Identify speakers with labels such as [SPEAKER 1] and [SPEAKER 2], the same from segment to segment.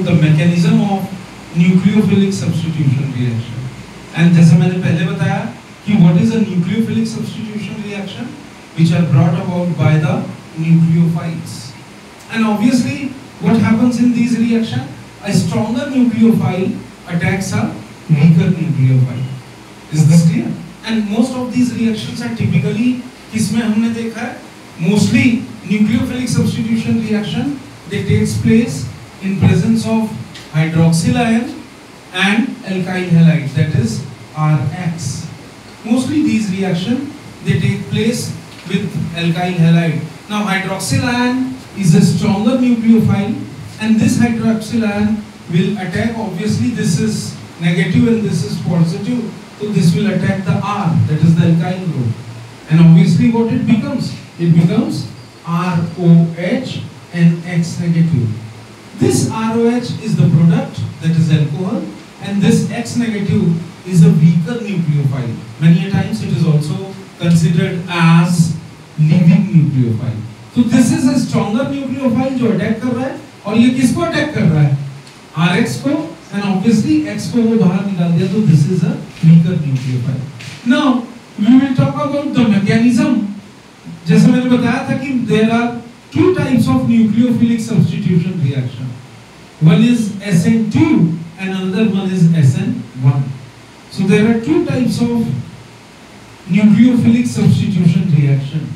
[SPEAKER 1] the mechanism of nucleophilic substitution reaction. And जैसे मैंने पहले बताया कि what is a nucleophilic substitution reaction, which are brought about by the nucleophiles. And obviously, what happens in these reactions? A stronger nucleophile attacks a weaker nucleophile. Is this clear? And most of these reactions are typically, इसमें हमने देखा है, mostly nucleophilic substitution reaction that takes place in presence of hydroxyl ion and alkyl halide, that is RX. Mostly these reactions they take place with alkyl halide. Now hydroxyl ion is a stronger nucleophile, and this hydroxyl ion will attack, obviously this is negative and this is positive, so this will attack the R, that is the alkyl group. And obviously what it becomes? It becomes ROH and X negative. This ROH is the product, that is alcohol, and this X negative is a weaker nucleophile. Many a times it is also considered as leaving nucleophile. So this is a stronger nucleophile जो attack कर रहा है, और ये किसको attack कर रहा है? RX को, and obviously X को वो बाहर निकाल दिया, तो this is a weaker nucleophile. Now we will talk about the mechanism. जैसे मैंने बताया था कि there are two types of nucleophilic substitution reaction. One is SN2 and another one is SN1. So there are two types of nucleophilic substitution reaction.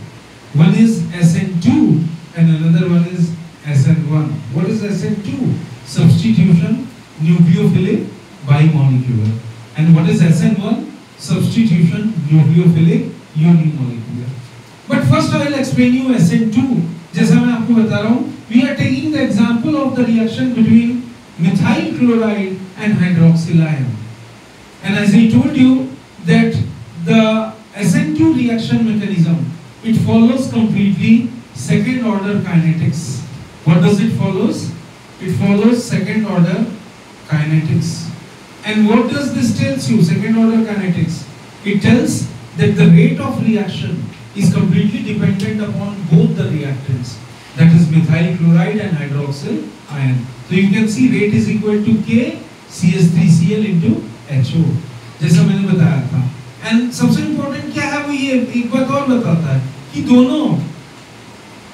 [SPEAKER 1] One is SN2 and another one is SN1. What is SN2? Substitution nucleophilic bimolecular. And what is SN1? Substitution nucleophilic unimolecular. But first I will explain you SN2. जैसा मैं आपको बता रहा हूँ, we are taking the example of the reaction between methyl chloride and hydroxyl ion. And as I told you that the SN2 reaction mechanism, it follows completely second order kinetics. What does it follows? It follows second order kinetics. And what does this tells you, second order kinetics? It tells that the rate of reaction is completely dependent upon both the reactants, that is methyl chloride and hydroxyl ion. So you can see rate is equal to K CH3Cl into HO, जैसा मैंने बताया था. And सबसे important क्या है वो ये एक बात और बताता है कि दोनों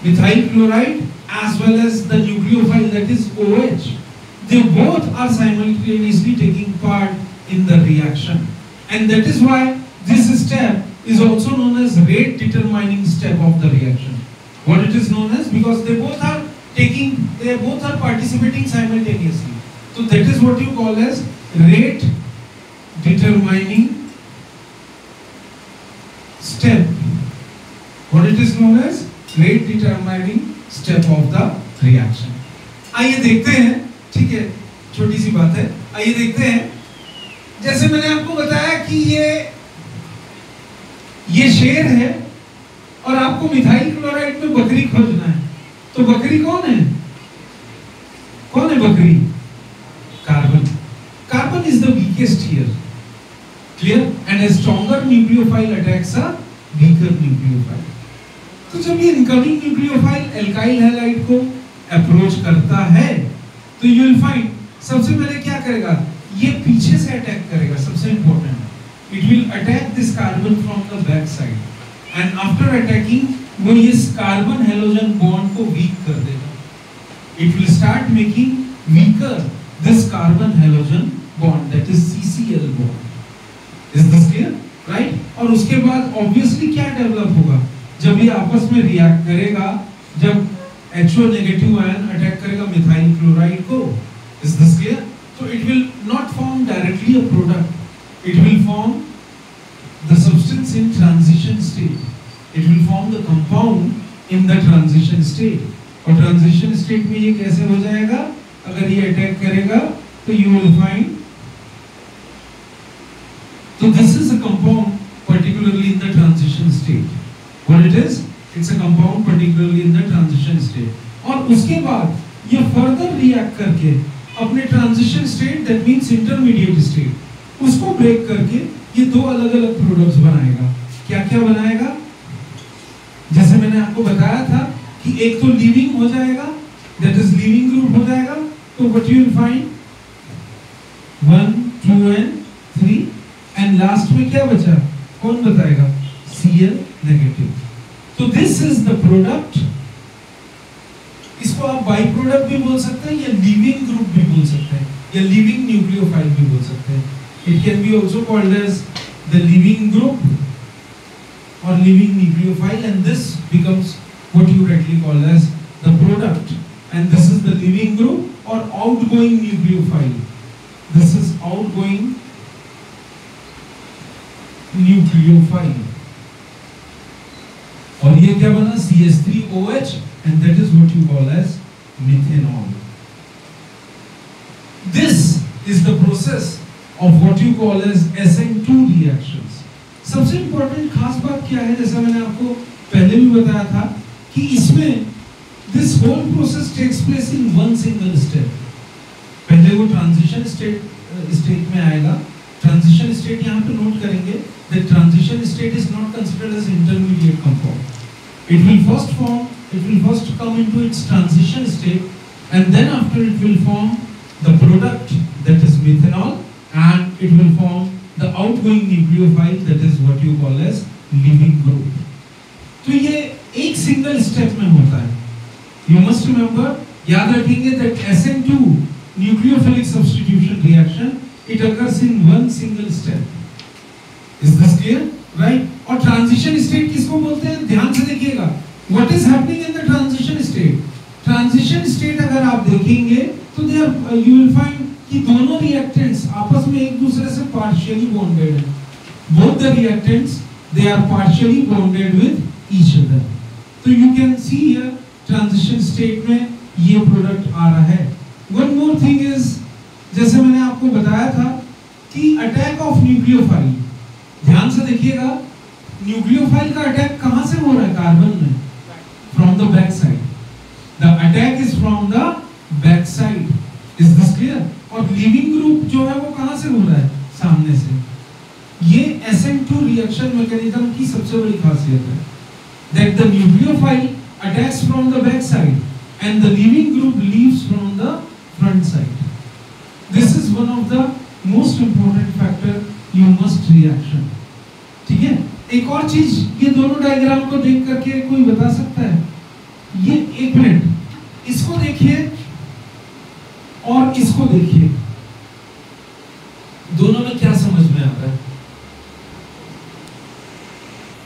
[SPEAKER 1] methyl chloride as well as the nucleophile, that is OH, they both are simultaneously taking part in the reaction, and that is why this step is also known as rate determining step of the reaction. What it is known as? Because they both are participating simultaneously. So that is what you call as rate determining step. What it is known as? Rate determining step of the reaction. आइए देखते हैं, ठीक है, छोटी सी बात है. आइए देखते हैं, जैसे मैंने आपको बताया कि ये शेर है और आपको मिथाइल क्लोराइड में बकरी खोजना है, तो बकरी कौन है? कौन है बकरी? Carbon. Carbon is the weakest here. Clear? And a stronger nucleophile attacks a weaker nucleophile. तो जब ये इनकमिंग न्यूक्लियोफाइल एल्काइल हैलाइड को अप्रोच करता है, तो यू विल फाइंड सबसे पहले क्या करेगा? ये पीछे से अटैक करेगा. सबसे important, it will attack this carbon from the back side, and after attacking वो इस कार्बन हेलोजन बॉन्ड को वीक कर देगा. It will start making weaker this carbon halogen bond, that is CCl bond. Is this clear? Right? और उसके बाद obviously क्या develop होगा? जब ये आपस में रिएक्ट करेगा, जब HO नेगेटिव आयन अटैक करेगा मिथाइल क्लोराइड को, is this clear? So it will not form directly a product. It will form the substance in transition state. It will form the compound in the transition state. और transition state में ये कैसे हो जाएगा? अगर ये attack करेगा तो you will find. So this is a compound particularly in the transition state. What it is? It's a compound particularly in the transition state. और उसके बाद ये further react करके अपने transition state, that means intermediate state, उसको break करके ये दो अलग अलग प्रोडक्ट्स बनाएगा. क्या क्या बनाएगा? जैसे मैंने आपको बताया था कि एक तो लीविंग हो जाएगा, दैट इज लीविंग ग्रुप हो जाएगा, तो तो what you will find 1 2 and 3 and last में क्या बचा, कौन बताएगा, Cl नेगेटिव। तो दिस इज द प्रोडक्ट, इसको आप बाई प्रोडक्ट भी बोल सकते हैं या लीविंग ग्रुप भी बोल सकते हैं या लीविंग न्यूक्लियोफाइल भी बोल सकते हैं। It can be also called as the leaving group or leaving nucleophile and this becomes what you directly call as the product and this is the leaving group or outgoing nucleophile, this is outgoing nucleophile. और ये क्या बना, CH3OH and that is what you call as methanol. This is the process of what you call as SN2 reactions. सबसे important खास बात क्या है, जैसा मैंने आपको पहले भी बताया था कि इसमें this whole process takes place in one single step. पहले वो transition state में आएगा। Transition state यहाँ पे नोट करेंगे that transition state is not considered as intermediate compound. It will first come into its transition state and then after it will form the product that is methanol and it will form the outgoing nucleophile that is what you call as leaving group. तो ये एक single step में होता है। You must remember, याद रखेंगे that SN2 nucleophilic substitution reaction it occurs in one single step. Is this clear? Right? और transition state किसको बोलते हैं, ध्यान से देखिएगा। What is happening in the transition state? Transition state अगर आप देखेंगे तो you will find कि दोनों रिएक्टेंट्स आपस में एक दूसरे से partially bonded हैं। Both the reactants they are partially bonded with each other. तो you can see here transition state में ये प्रोडक्ट आ रहा है। One more thing is, जैसे मैंने आपको बताया था कि अटैक ऑफ न्यूक्लियोफाइल, ध्यान से देखिएगा, न्यूक्लियोफाइल का अटैक कहां से हो रहा है, कार्बन में, from the back side. The attack is from the back side. Is this clear? और लिविंग ग्रुप जो है वो कहां से हो रहा है, सामने से। ये SN2 रिएक्शन मैकेनिज्म की सबसे बड़ी खासियत है that the nucleophile attacks from the back side and the leaving group leaves from the front side. This is one of the most important factor you must reaction. ठीक है, एक और चीज, ये दोनों डायग्राम को देख करके कोई बता सकता है, ये एक मिनट, इसको देखिए और इसको देखिए, दोनों में क्या समझ में आता है।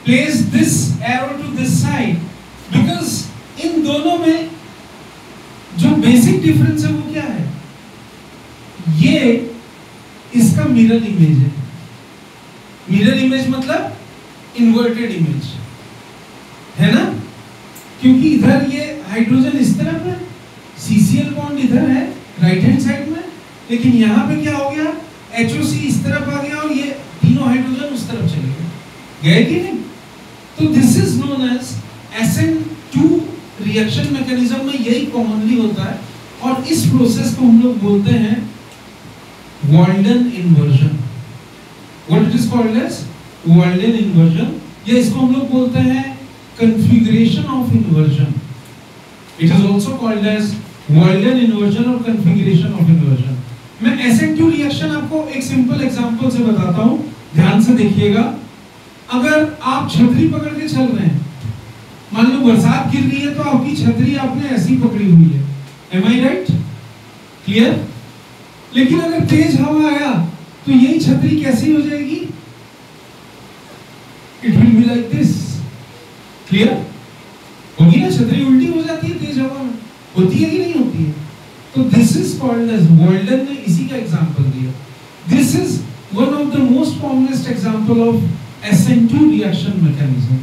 [SPEAKER 1] Place this arrow to this side because इन दोनों में जो बेसिक डिफरेंस है वो क्या है, ये इसका मिरर इमेज है। मिरर इमेज मतलब इन्वर्टेड इमेज है ना, क्योंकि इधर ये हाइड्रोजन इस तरफ है, CCl बॉन्ड इधर है राइट हैंड साइड में, लेकिन यहाँ पे क्या हो गया, HOC इस तरफ आ गया और ये तीनों हाइड्रोजन उस तरफ चले गए कि नहीं। तो this is known as SN2 reaction mechanism में यही कॉमनली होता है और इस प्रोसेस को हम लोग बोलते हैं Walden inversion. What it is called as Walden inversion, या इसको हम लोग बोलते हैं configuration of inversion. It is also called as Walden inversion और configuration of inversion. मैं SN2 रिएक्शन आपको एक सिंपल एग्जांपल से बताता हूँ, ध्यान से देखिएगा। अगर आप छतरी पकड़ के चल रहे हैं, मान लो बरसात गिर रही है तो आपकी छतरी आपने ऐसी पकड़ी हुई है, am I right? Clear? लेकिन अगर तेज हवा आया तो यही छतरी कैसी हो जाएगी, it will be like this. Clear होगी ना, छतरी उल्टी हो जाती है तेज हवा में, होती है कि नहीं होती है। तो this is called as, Walden ने इसी का एग्जांपल दिया। This is one of the most commonest example of SN2 reaction mechanism.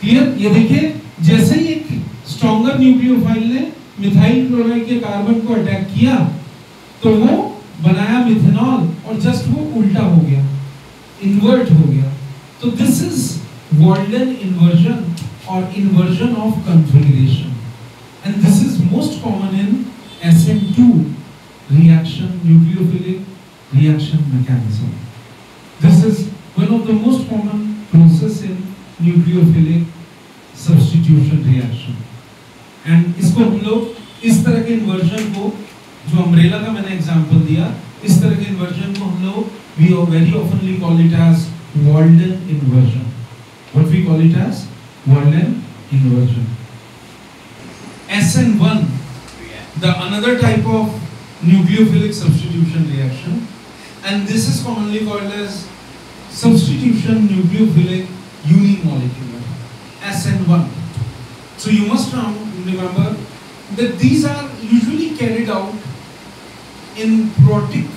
[SPEAKER 1] Clear, ये देखिए, जैसे ही एक स्ट्रॉन्गर न्यूक्लियोफाइल ने मिथाइल क्लोराइड के कार्बन को अटैक किया तो वो बनाया मिथेनॉल और जस्ट वो उल्टा हो गया, इन्वर्ट हो गया। तो दिस इज वॉल्डन इन्वर्जन और inversion of configuration and this is most common in SN2 reaction, nucleophilic reaction mechanism. This is one of the most common process in nucleophilic substitution reaction. And इसको हम लोग इस तरह के inversion को जो umbrella का मैंने एग्जांपल दिया, इस तरह के इन्वर्जन को हम लोग we very oftenly call it as Walden inversion. What we call it as Walden inversion. SN1, the another type of nucleophilic substitution reaction, and this is commonly called as substitution nucleophilic unimolecular, SN1. So you must remember that these are usually carried out in protic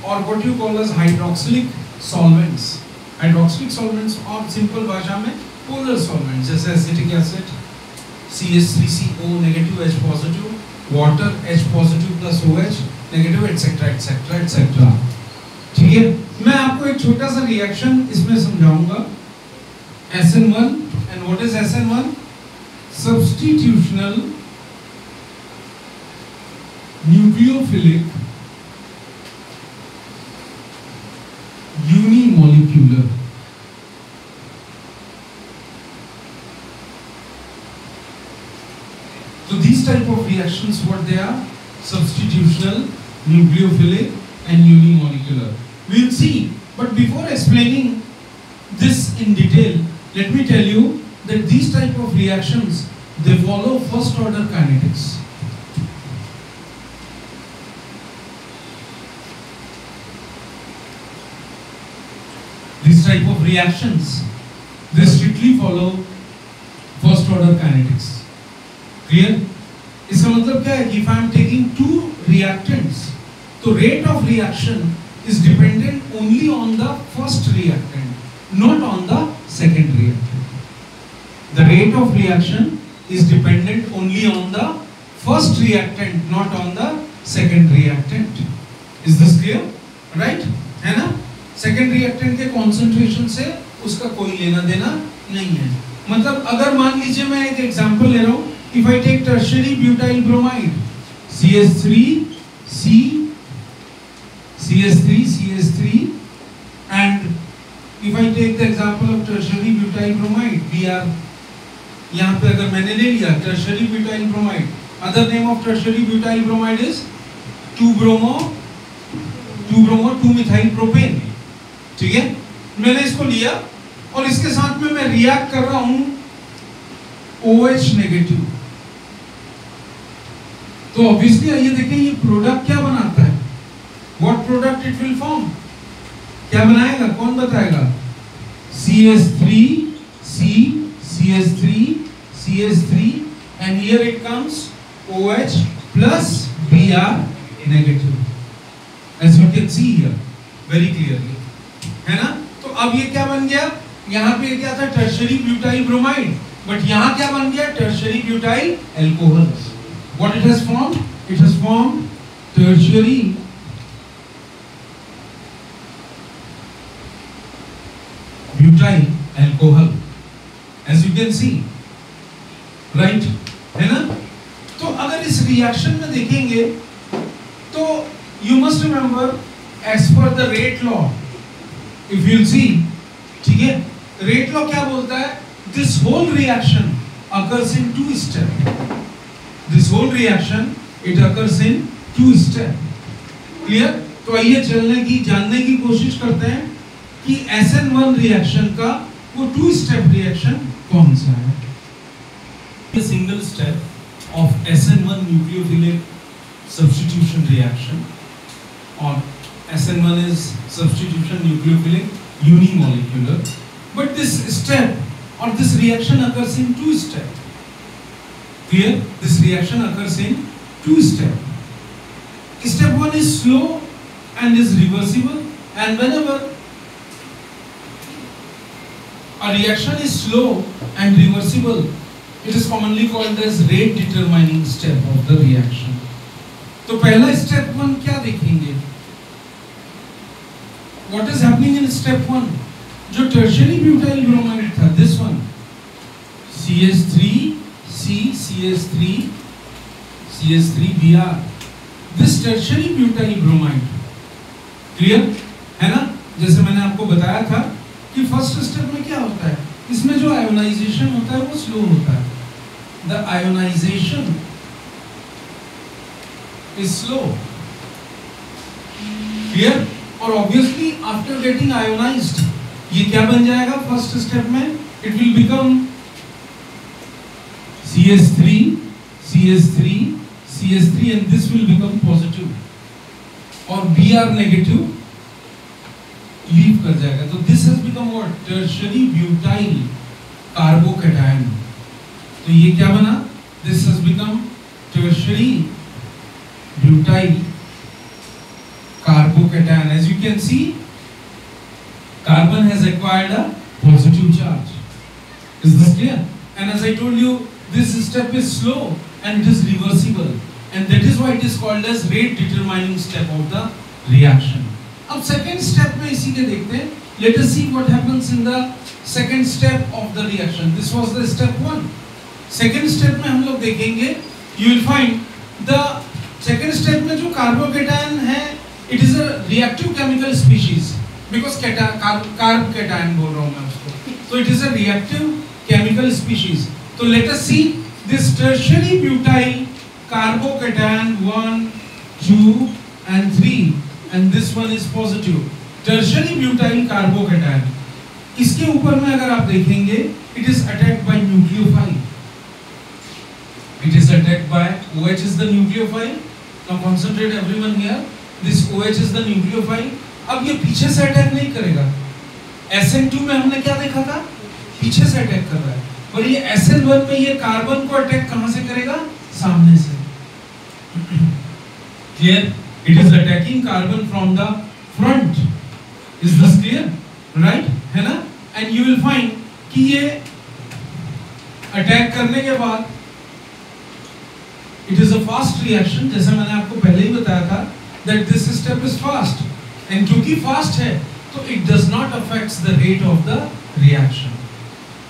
[SPEAKER 1] or what you call as hydroxylic solvents. Hydroxylic solvents और simple भाषा में polar solvents जैसे acetic acid, CH3CO negative H positive, water H positive plus OH negative etc etc etc. ठीक है, मैं आपको एक छोटा सा रिएक्शन इसमें समझाऊंगा. SN1 and what is SN1? Substitutional nucleophilic unimolecular. So these type of reactions, what they are? Substitutional, nucleophilic and unimolecular. We will see, but before explaining this in detail, let me tell you that these type of reactions, they follow first order kinetics. These type of reactions, they strictly follow first order kinetics. Clear? इसका मतलब क्या है कि if I am taking two reactants, तो rate of reaction is dependent only on the first reactant, not on the second reactant. The rate of reaction is dependent only on the first reactant, not on the second reactant. Is this clear? Right? है ना? Second reactant के concentration से उसका कोई लेना देना नहीं है. मतलब अगर मान लीजिए मैं एक एग्जांपल ले रहा हूँ, if I take tertiary butyl bromide CH3 and if I take the example of tertiary butyl bromide, Br, यहाँ पे अगर मैंने ले लिया tertiary butyl bromide, other name of tertiary butyl bromide is 2-bromo-2-methyl propane. ठीक है, मैंने इसको लिया और इसके साथ में मैं रिएक्ट कर रहा हूं OH नेगेटिव. तो ऑब्वियसली आइए देखें ये प्रोडक्ट क्या बनाता है. What product it will form, क्या बनाएगा, कौन बताएगा? CH3 and here it comes OH plus Br negative, as you can see here very clearly, है ना. तो अब ये क्या बन गया, यहाँ पे क्या था टर्शियरी ब्यूटाइल ब्रोमाइड, बट यहाँ क्या बन गया tertiary butyl alcohol. What it has formed? It has formed tertiary butyl alcohol, as you can see, right? है ना. तो अगर इस रिएक्शन में देखेंगे तो you must remember as per the rate law, if you'll see, ठीक है, rate law क्या बोलता है, this whole reaction occurs in two steps. This whole reaction it occurs in two steps. Clear? तो आइए जानने की कोशिश करते हैं कि SN1 रिएक्शन का वो टू स्टेप रिएक्शन कौन सा है. A single step of SN1 nucleophilic substitution reaction, or SN1 is substitution nucleophilic unimolecular, but this step or this reaction occurs in two steps. Clear? This reaction occurs in two steps. Step 1 is slow and is reversible, and whenever a reaction is slow and reversible, it is commonly called as rate determining step of the reaction. तो पहला step 1 क्या देखेंगे? What is happening in step 1? जो tertiary butyl bromide था, this one, CH3Br, this tertiary butyl bromide, clear है ना. जैसे मैंने आपको बताया था कि फर्स्ट स्टेप में क्या होता है, इसमें जो आयोनाइजेशन होता है वो स्लो होता है. The ionization is slow. Clear? और obviously after getting ionized, ये क्या बन जाएगा फर्स्ट स्टेप में? It will become CH3, CH3, CH3 and this will become positive. और Br negative लीव कर जाएगा. तो this has become what? Tertiary butyl carbocation. तो ये क्या बना? This has become tertiary butyl carbocation. As you can see, carbon has acquired a positive charge. Is this clear? And as I told you, this step is slow and it is reversible, and that is why it is called as rate determining step of the reaction. अब second step में इसी के देखते हैं. Let us see what happens in the second step of the reaction. This was the step 1. Second step में हम लोग देखेंगे. You will find the second step में जो कार्बोकेटायन है, it is a reactive chemical species because carb cation बोल रहा हूँ मैं उसको. So it is a reactive chemical species. So let us see this tertiary butyl carbocation 1, 2 and 3, and this one is positive. Tertiary butyl carbocation. इसके ऊपर में अगर आप देखेंगे, it is attacked by nucleophile. It is attacked by OH is the nucleophile. Now concentrate everyone here. This OH is the nucleophile. अब ये पीछे से अटैक नहीं करेगा. SN2 में हमने क्या देखा था? पीछे से अटैक कर रहा है. और ये SN1 में ये कार्बन को अटैक कहां से करेगा? सामने से. Clear? It is attacking carbon from the front. Is this clear? Right? है ना? And you will find कि ये अटैक करने के बाद it is a fast reaction. जैसा मैंने आपको पहले ही बताया था that this step is fast. And क्योंकि fast है, तो it does not affect the rate of the reaction.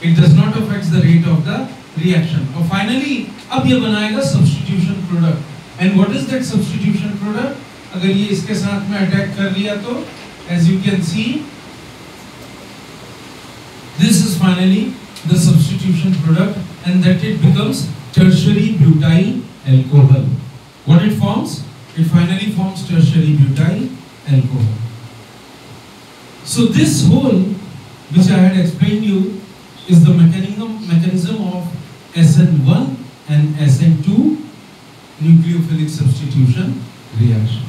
[SPEAKER 1] It does not affect the rate of the reaction. और finally अब ये बनाएगा substitution product. And what is that substitution product? अगर ये इसके साथ में अटैक कर लिया तो as you can see, this is finally the substitution product, and that it becomes tertiary butyl alcohol. What it forms? It finally forms tertiary butyl alcohol. So this whole, which I had explained you, is the mechanism of SN1 and SN2 nucleophilic substitution reaction.